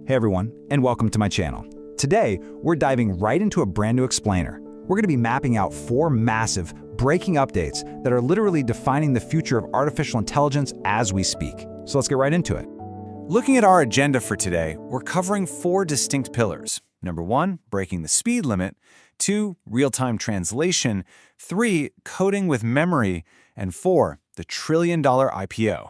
Hey everyone, and welcome to my channel. Today, we're diving right into a brand new explainer. We're going to be mapping out 4 massive, breaking updates that are literally defining the future of artificial intelligence as we speak. So let's get right into it. Looking at our agenda for today, we're covering 4 distinct pillars. Number 1, breaking the speed limit. 2, real-time translation. 3, coding with memory. And 4, the trillion-dollar IPO.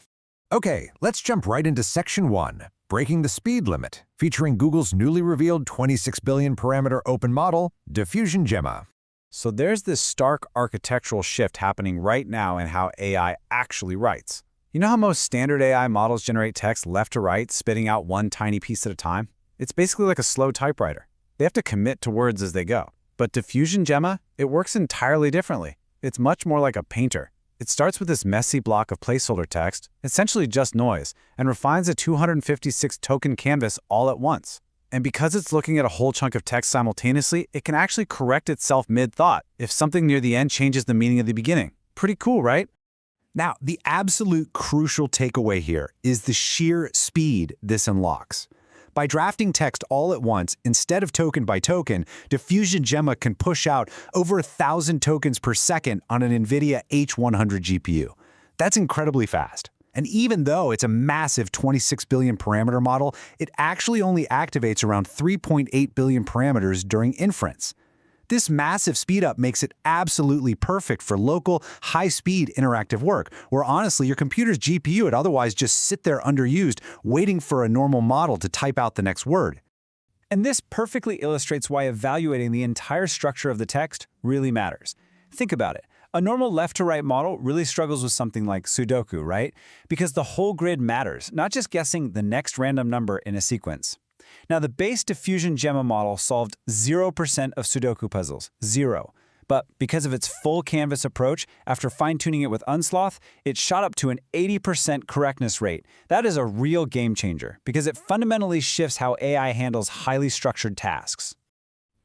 Okay, let's jump right into Section 1, breaking the speed limit, featuring Google's newly revealed 26 billion parameter open model, DiffusionGemma. So there's this stark architectural shift happening right now in how AI actually writes. You know how most standard AI models generate text left to right, spitting out one tiny piece at a time? It's basically like a slow typewriter. They have to commit to words as they go. But DiffusionGemma, it works entirely differently. It's much more like a painter. It starts with this messy block of placeholder text, essentially just noise, and refines a 256 token canvas all at once. And because it's looking at a whole chunk of text simultaneously, it can actually correct itself mid-thought if something near the end changes the meaning of the beginning. Pretty cool, right? Now, the absolute crucial takeaway here is the sheer speed this unlocks. By drafting text all at once, instead of token by token, DiffusionGemma can push out over 1,000 tokens per second on an NVIDIA H100 GPU. That's incredibly fast. And even though it's a massive 26 billion parameter model, it actually only activates around 3.8 billion parameters during inference. This massive speedup makes it absolutely perfect for local, high-speed interactive work, where honestly your computer's GPU would otherwise just sit there underused, waiting for a normal model to type out the next word. And this perfectly illustrates why evaluating the entire structure of the text really matters. Think about it. A normal left-to-right model really struggles with something like Sudoku, right? Because the whole grid matters, not just guessing the next random number in a sequence. Now, the base DiffusionGemma model solved 0% of Sudoku puzzles, 0. But because of its full canvas approach, after fine-tuning it with Unsloth, it shot up to an 80% correctness rate. That is a real game changer, because it fundamentally shifts how AI handles highly structured tasks.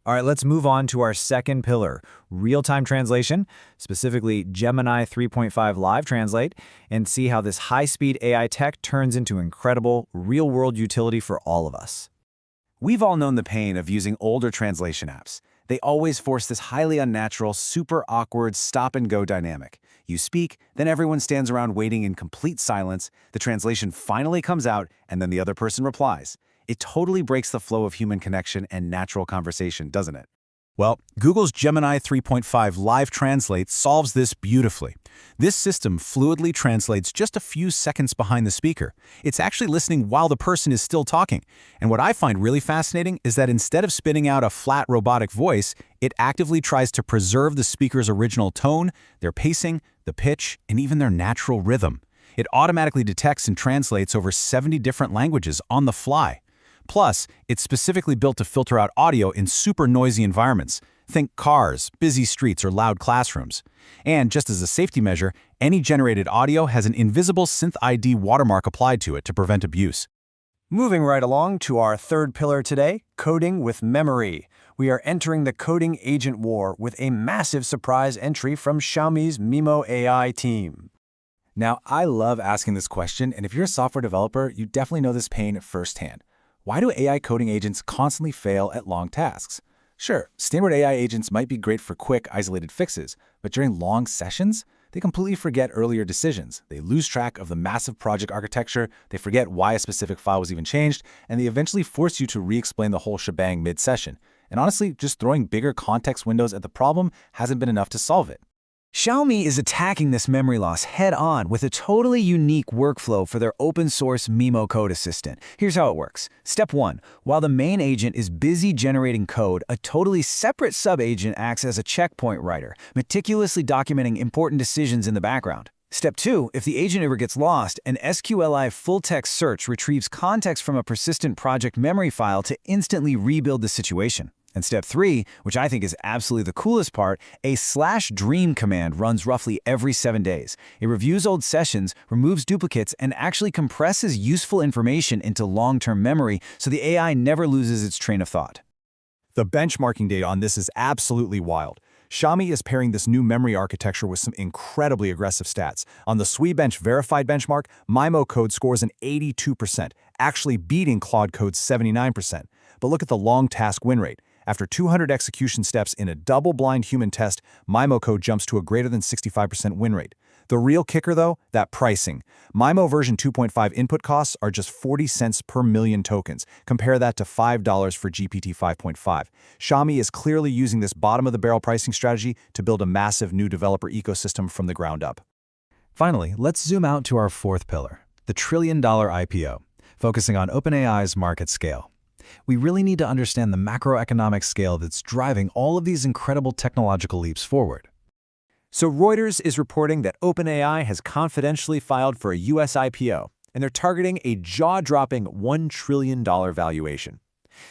All right, let's move on to our second pillar, real-time translation, specifically Gemini 3.5 Live Translate, and see how this high-speed AI tech turns into incredible, real-world utility for all of us. We've all known the pain of using older translation apps. They always force this highly unnatural, super awkward stop-and-go dynamic. You speak, then everyone stands around waiting in complete silence, the translation finally comes out, and then the other person replies. It totally breaks the flow of human connection and natural conversation, doesn't it? Well, Google's Gemini 3.5 Live Translate solves this beautifully. This system fluidly translates just a few seconds behind the speaker. It's actually listening while the person is still talking. And what I find really fascinating is that instead of spitting out a flat robotic voice, it actively tries to preserve the speaker's original tone, their pacing, the pitch, and even their natural rhythm. It automatically detects and translates over 70 different languages on the fly. Plus, it's specifically built to filter out audio in super noisy environments. Think cars, busy streets, or loud classrooms. And just as a safety measure, any generated audio has an invisible Synth ID watermark applied to it to prevent abuse. Moving right along to our third pillar today, coding with memory. We are entering the coding agent war with a massive surprise entry from Xiaomi's MIMO AI team. Now, I love asking this question, and if you're a software developer, you definitely know this pain firsthand. Why do AI coding agents constantly fail at long tasks? Sure, standard AI agents might be great for quick, isolated fixes, but during long sessions, they completely forget earlier decisions. They lose track of the massive project architecture, they forget why a specific file was even changed, and they eventually force you to re-explain the whole shebang mid-session. And honestly, just throwing bigger context windows at the problem hasn't been enough to solve it. Xiaomi is attacking this memory loss head-on with a totally unique workflow for their open-source MIMO Code assistant. Here's how it works. Step 1. While the main agent is busy generating code, a totally separate sub-agent acts as a checkpoint writer, meticulously documenting important decisions in the background. Step 2. If the agent ever gets lost, an SQLi full-text search retrieves context from a persistent project memory file to instantly rebuild the situation. And step 3, which I think is absolutely the coolest part, a /dream command runs roughly every 7 days. It reviews old sessions, removes duplicates, and actually compresses useful information into long-term memory so the AI never loses its train of thought. The benchmarking data on this is absolutely wild. Xiaomi is pairing this new memory architecture with some incredibly aggressive stats. On the SWE-bench verified benchmark, MIMO Code scores an 82%, actually beating Claude Code's 79%. But look at the long task win rate. After 200 execution steps in a double-blind human test, MIMO Code jumps to a greater than 65% win rate. The real kicker, though, that pricing. MIMO version 2.5 input costs are just 40 cents per million tokens. Compare that to $5 for GPT 5.5. Xiaomi is clearly using this bottom-of-the-barrel pricing strategy to build a massive new developer ecosystem from the ground up. Finally, let's zoom out to our fourth pillar, the trillion-dollar IPO, focusing on OpenAI's market scale. We really need to understand the macroeconomic scale that's driving all of these incredible technological leaps forward. So Reuters is reporting that OpenAI has confidentially filed for a US IPO, and they're targeting a jaw-dropping $1 trillion valuation.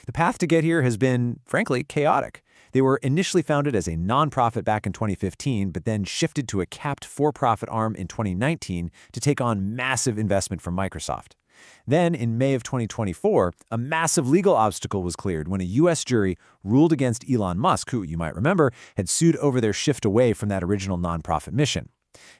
The path to get here has been, frankly, chaotic. They were initially founded as a nonprofit back in 2015, but then shifted to a capped for-profit arm in 2019 to take on massive investment from Microsoft. Then, in May of 2024, a massive legal obstacle was cleared when a U.S. jury ruled against Elon Musk, who, you might remember, had sued over their shift away from that original nonprofit mission.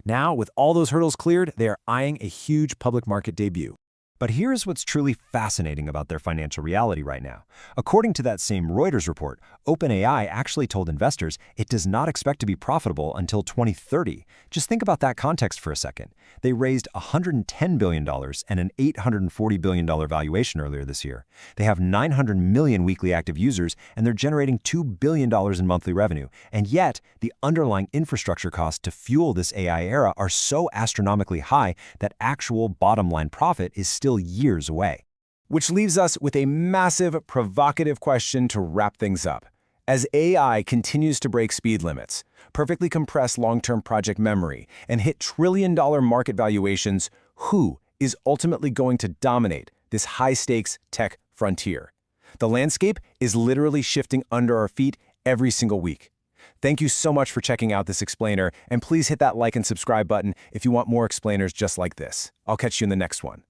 Now, with all those hurdles cleared, they are eyeing a huge public market debut. But here's what's truly fascinating about their financial reality right now. According to that same Reuters report, OpenAI actually told investors it does not expect to be profitable until 2030. Just think about that context for a second. They raised $110 billion and an $840 billion valuation earlier this year. They have 900 million weekly active users, and they're generating $2 billion in monthly revenue. And yet, the underlying infrastructure costs to fuel this AI era are so astronomically high that actual bottom-line profit is still years away. Which leaves us with a massive, provocative question to wrap things up. As AI continues to break speed limits, perfectly compress long-term project memory, and hit trillion-dollar market valuations, who is ultimately going to dominate this high-stakes tech frontier? The landscape is literally shifting under our feet every single week. Thank you so much for checking out this explainer, and please hit that like and subscribe button if you want more explainers just like this. I'll catch you in the next one.